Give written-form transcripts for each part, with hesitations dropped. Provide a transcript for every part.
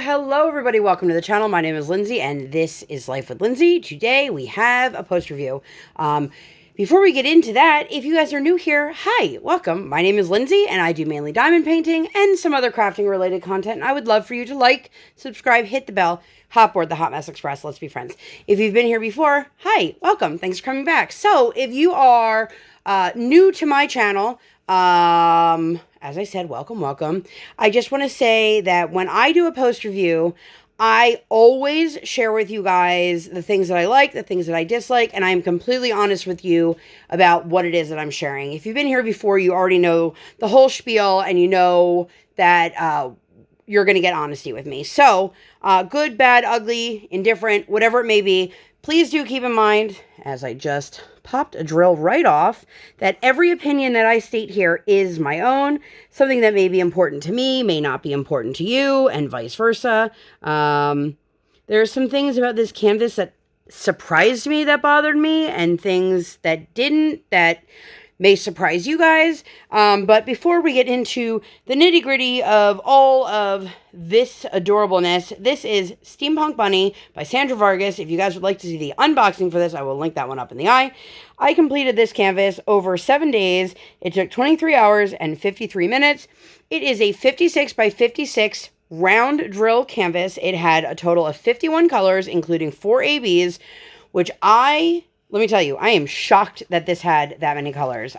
Hello everybody, welcome to the channel. My name is Lindsay and this is Life with Lindsay. Today we have a post review. Before we get into that, if you guys are new here, hi, welcome. My name is Lindsay and I do mainly diamond painting and some other crafting related content. And I would love for you to like, subscribe, hit the bell, hop board the Hot Mess Express. Let's be friends. If you've been here before, hi, welcome. Thanks for coming back. So if you are new to my channel, as I said, welcome. I just want to say that when I do a post review, I always share with you guys the things that I like, the things that I dislike, and I'm completely honest with you about what it is that I'm sharing. If you've been here before, you already know the whole spiel, and you know that you're going to get honesty with me. So, good, bad, ugly, indifferent, whatever it may be, please do keep in mind, as I just popped a drill right off, that every opinion that I state here is my own. Something that may be important to me may not be important to you, and vice versa. There are some things about this canvas that surprised me that bothered me, and things that didn't that may surprise you guys. But before we get into the nitty-gritty of all of this adorableness, this is Steampunk Bunny by Sandra Vargas. If you guys would like to see the unboxing for this, I will link that one up in the eye. I completed this canvas over 7 days. It took 23 hours and 53 minutes. It is a 56 by 56 round drill canvas. It had a total of 51 colors, including 4 ABs, which let me tell you, I am shocked that this had that many colors.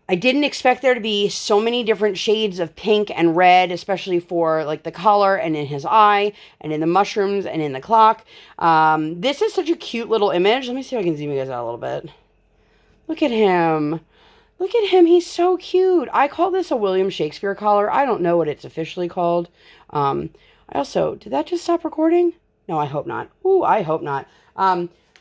I didn't expect there to be so many different shades of pink and red, especially for like the collar and in his eye and in the mushrooms and in the clock. This is such a cute little image. Let me see if I can zoom you guys out a little bit. Look at him. Look at him. He's so cute. I call this a William Shakespeare collar. I don't know what it's officially called. Did that just stop recording? No, I hope not. Ooh, I hope not.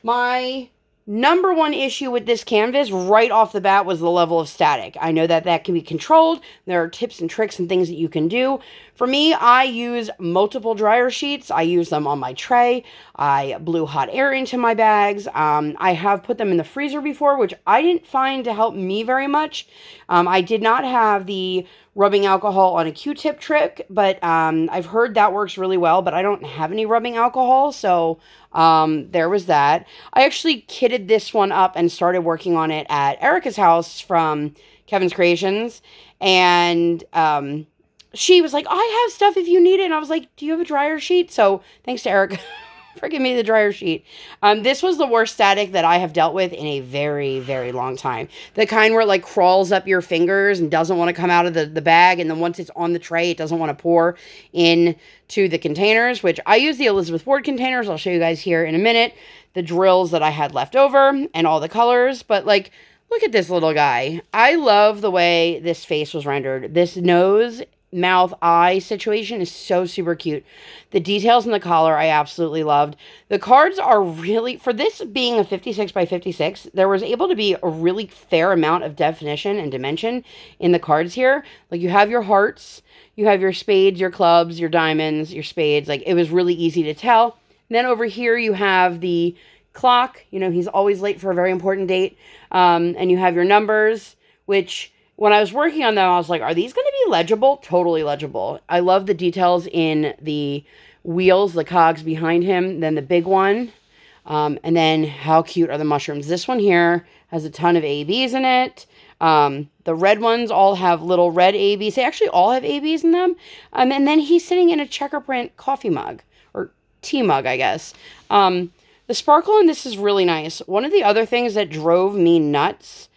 My number one issue with this canvas right off the bat was the level of static. I know that that can be controlled. There are tips and tricks and things that you can do. For me, I use multiple dryer sheets. I use them on my tray. I blew hot air into my bags. I have put them in the freezer before, which I didn't find to help me very much. I did not have the rubbing alcohol on a Q-tip trick, but I've heard that works really well, but I don't have any rubbing alcohol, so there was that. I actually kitted this one up and started working on it at Erica's house from Kevin's Creations, and she was like, I have stuff if you need it, and I was like, do you have a dryer sheet? So thanks to Erica for giving me the dryer sheet. This was the worst static that I have dealt with in a very, very long time. The kind where it like crawls up your fingers and doesn't want to come out of the bag, and then once it's on the tray, it doesn't want to pour into the containers, which I use the Elizabeth Ward containers. I'll show you guys here in a minute the drills that I had left over and all the colors. But like, look at this little guy. I love the way this face was rendered. This nose, mouth, eye situation is so super cute. The details in the collar I absolutely loved. The cards are really, for this being a 56 by 56, there was able to be a really fair amount of definition and dimension in the cards here. Like, you have your hearts, you have your spades, your clubs, your diamonds, your spades. Like, it was really easy to tell. And then over here you have the clock. You know, he's always late for a very important date. And you have your numbers, which when I was working on them, I was like, are these going to be legible? Totally legible. I love the details in the wheels, the cogs behind him, then the big one. And then how cute are the mushrooms? This one here has a ton of ABs in it. The red ones all have little red ABs. They actually all have ABs in them. And then he's sitting in a checker print coffee mug, or tea mug, I guess. The sparkle in this is really nice. One of the other things that drove me nuts,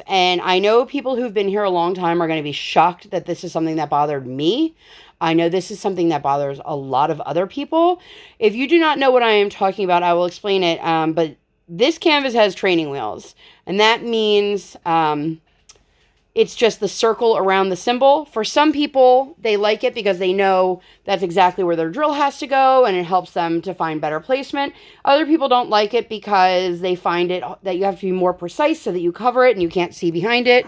and I know people who've been here a long time are going to be shocked that this is something that bothered me. I know this is something that bothers a lot of other people. If you do not know what I am talking about, I will explain it. But this canvas has training wheels, and that means it's just the circle around the symbol. For some people, they like it because they know that's exactly where their drill has to go, and it helps them to find better placement. Other people don't like it because they find it that you have to be more precise so that you cover it and you can't see behind it.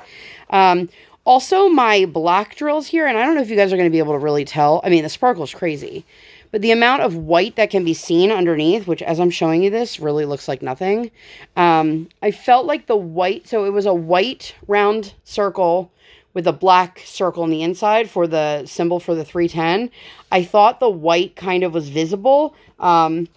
Also, my black drills here, and I don't know if you guys are going to be able to really tell. I mean, the sparkle is crazy. But the amount of white that can be seen underneath, which as I'm showing you this, really looks like nothing. I felt like the white, so it was a white round circle with a black circle on the inside for the symbol for the 310. I thought the white kind of was visible, and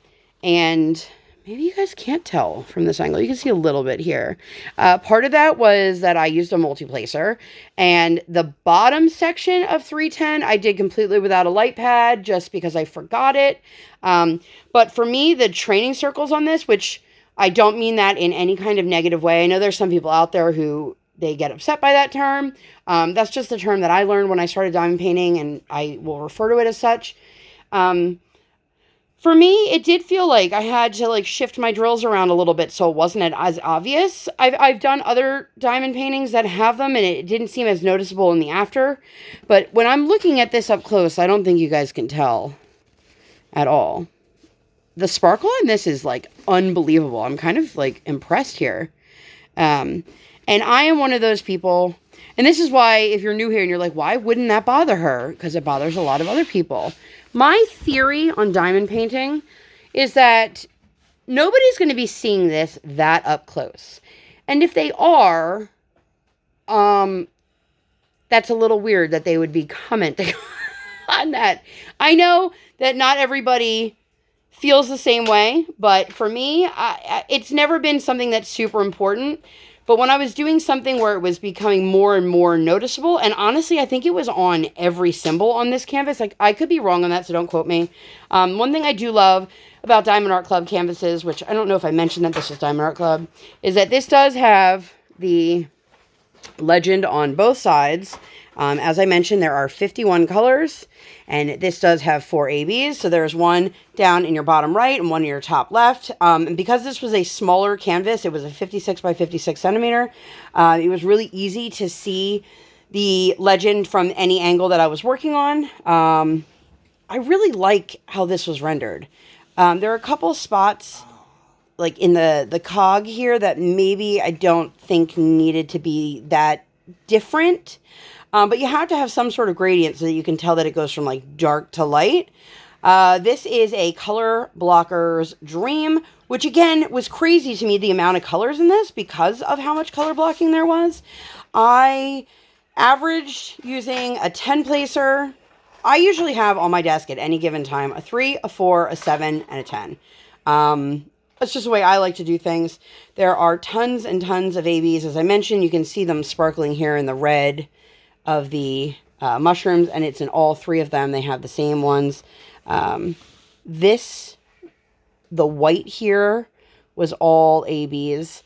maybe you guys can't tell from this angle. You can see a little bit here. Part of that was that I used a multi-placer, and the bottom section of 310 I did completely without a light pad just because I forgot it. But for me, the training circles on this, which I don't mean that in any kind of negative way. I know there's some people out there who they get upset by that term. That's just the term that I learned when I started diamond painting, and I will refer to it as such. For me, it did feel like I had to like shift my drills around a little bit so it wasn't as obvious. I've done other diamond paintings that have them, and it didn't seem as noticeable in the after. But when I'm looking at this up close, I don't think you guys can tell at all. The sparkle in this is like unbelievable. I'm kind of like impressed here. And I am one of those people, and this is why if you're new here and you're like, why wouldn't that bother her? Because it bothers a lot of other people. My theory on diamond painting is that nobody's going to be seeing this that up close. And if they are, that's a little weird that they would be commenting on that. I know that not everybody feels the same way, but for me, it's never been something that's super important. But when I was doing something where it was becoming more and more noticeable, and honestly, I think it was on every symbol on this canvas. Like, I could be wrong on that, so don't quote me. One thing I do love about Diamond Art Club canvases, which I don't know if I mentioned that this is Diamond Art Club, is that this does have the legend on both sides. As I mentioned, there are 51 colors, and this does have 4 ABs. So there's one down in your bottom right and one in your top left. And because this was a smaller canvas, it was a 56 by 56 centimeter. It was really easy to see the legend from any angle that I was working on. I really like how this was rendered. There are a couple spots like in the cog here that maybe I don't think needed to be that different. But you have to have some sort of gradient so that you can tell that it goes from like dark to light. This is a color blocker's dream, which again was crazy to me, the amount of colors in this because of how much color blocking there was. I averaged using a 10 placer. I usually have on my desk at any given time a 3, a 4, a 7, and a 10. That's just the way I like to do things. There are tons and tons of ABs. As I mentioned, you can see them sparkling here in the red of the mushrooms, and it's in all 3 of them. They have the same ones. The white here was all ABs,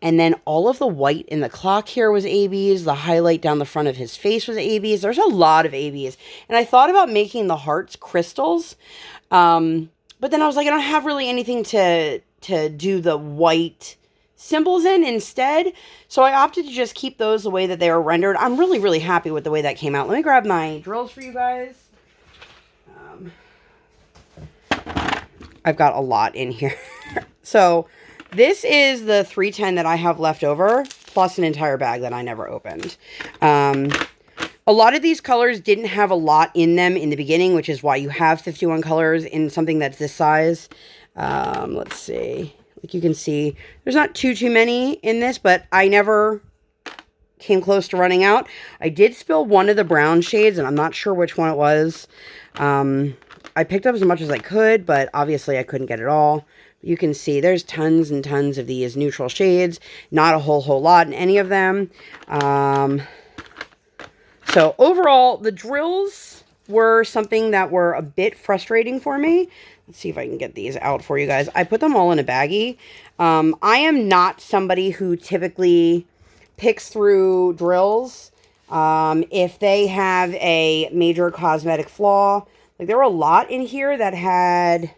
and then all of the white in the clock here was ABs. The highlight down the front of his face was ABs. There's a lot of ABs, and I thought about making the hearts crystals, but then I was like, I don't have really anything to do the white symbols in instead. So I opted to just keep those the way that they were rendered. I'm really, really happy with the way that came out. Let me grab my drills for you guys. I've got a lot in here. So this is the 310 that I have left over, plus an entire bag that I never opened. A lot of these colors didn't have a lot in them in the beginning, which is why you have 51 colors in something that's this size. Let's see. Like you can see, there's not too many in this, but I never came close to running out. I did spill one of the brown shades, and I'm not sure which one it was. I picked up as much as I could, but obviously I couldn't get it all. You can see there's tons and tons of these neutral shades. Not a whole lot in any of them. So overall, the drills were something that were a bit frustrating for me. Let's see if I can get these out for you guys. I put them all in a baggie. I am not somebody who typically picks through drills if they have a major cosmetic flaw. Like there were a lot in here that had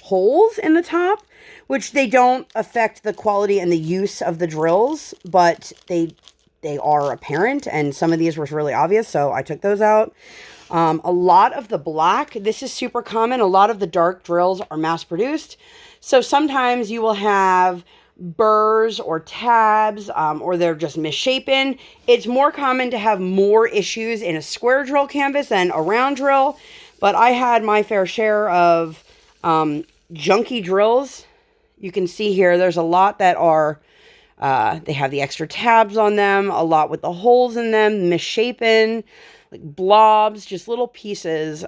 holes in the top, which they don't affect the quality and the use of the drills, but they are apparent, and some of these were really obvious, so I took those out. A lot of the black, this is super common. A lot of the dark drills are mass-produced. So sometimes you will have burrs or tabs, or they're just misshapen. It's more common to have more issues in a square drill canvas than a round drill. But I had my fair share of junky drills. You can see here, there's a lot that are They have the extra tabs on them, a lot with the holes in them, misshapen, like blobs, just little pieces.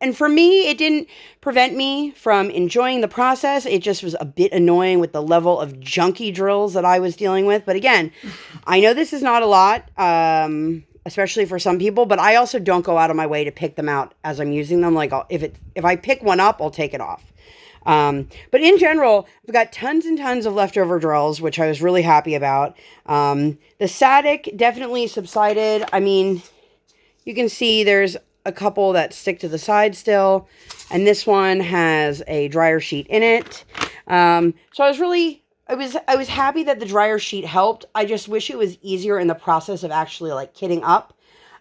And for me, it didn't prevent me from enjoying the process. It just was a bit annoying with the level of junky drills that I was dealing with. But again, I know this is not a lot, especially for some people, but I also don't go out of my way to pick them out as I'm using them. Like if I pick one up, I'll take it off. But in general, I've got tons and tons of leftover drills, which I was really happy about. The static definitely subsided. I mean, you can see there's a couple that stick to the side still, and this one has a dryer sheet in it. So I was happy that the dryer sheet helped. I just wish it was easier in the process of actually like kitting up.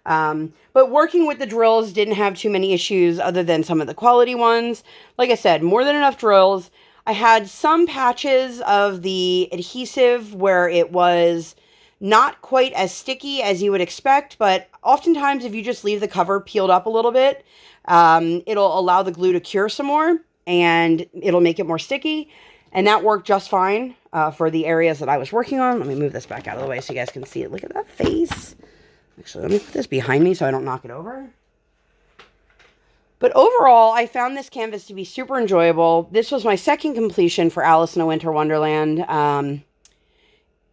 But working with the drills didn't have too many issues other than some of the quality ones. Like I said, more than enough drills. I had some patches of the adhesive where it was not quite as sticky as you would expect, but oftentimes if you just leave the cover peeled up a little bit, it'll allow the glue to cure some more and it'll make it more sticky. And that worked just fine for the areas that I was working on. Let me move this back out of the way so you guys can see it. Look at that face. Actually, let me put this behind me so I don't knock it over. But overall, I found this canvas to be super enjoyable. This was my second completion for Alice in a Winter Wonderland.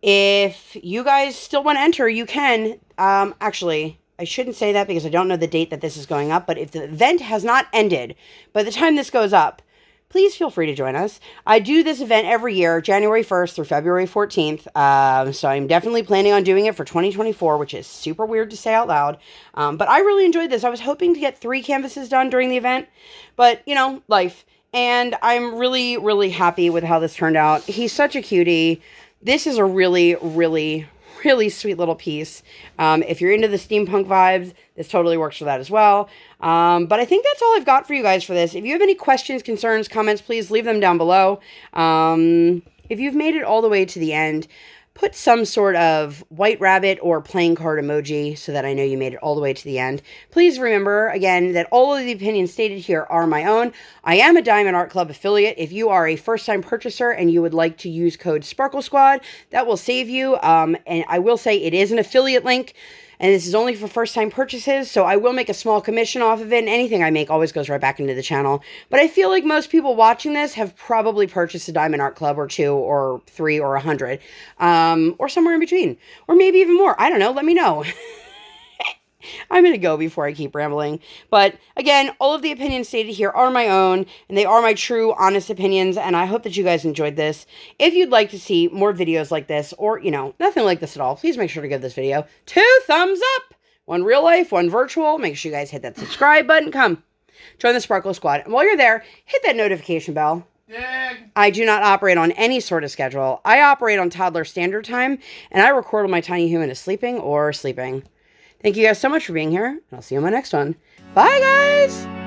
If you guys still want to enter, you can. Actually, I shouldn't say that because I don't know the date that this is going up. But if the event has not ended by the time this goes up, please feel free to join us. I do this event every year, January 1st through February 14th. So I'm definitely planning on doing it for 2024, which is super weird to say out loud. But I really enjoyed this. I was hoping to get 3 canvases done during the event. But, you know, life. And I'm really, really happy with how this turned out. He's such a cutie. This is a really, really, really sweet little piece. If you're into the steampunk vibes, this totally works for that as well. But I think that's all I've got for you guys for this. If you have any questions, concerns, comments, please leave them down below. If you've made it all the way to the end, put some sort of white rabbit or playing card emoji so that I know you made it all the way to the end. Please remember, again, that all of the opinions stated here are my own. I am a Diamond Art Club affiliate. If you are a first-time purchaser and you would like to use code SPARKLESQUAD, that will save you. And I will say it is an affiliate link. And this is only for first-time purchases, so I will make a small commission off of it, and anything I make always goes right back into the channel. But I feel like most people watching this have probably purchased a Diamond Art Club or 2 or 3 or 100, or somewhere in between. Or maybe even more. I don't know. Let me know. I'm going to go before I keep rambling. But again, all of the opinions stated here are my own, and they are my true, honest opinions, and I hope that you guys enjoyed this. If you'd like to see more videos like this, or, you know, nothing like this at all, please make sure to give this video 2 thumbs up. 1 real life, 1 virtual. Make sure you guys hit that subscribe button. Come, join the Sparkle Squad. And while you're there, hit that notification bell. I do not operate on any sort of schedule. I operate on toddler standard time, and I record when my tiny human is sleeping or sleeping. Thank you guys so much for being here, and I'll see you on my next one. Bye, guys!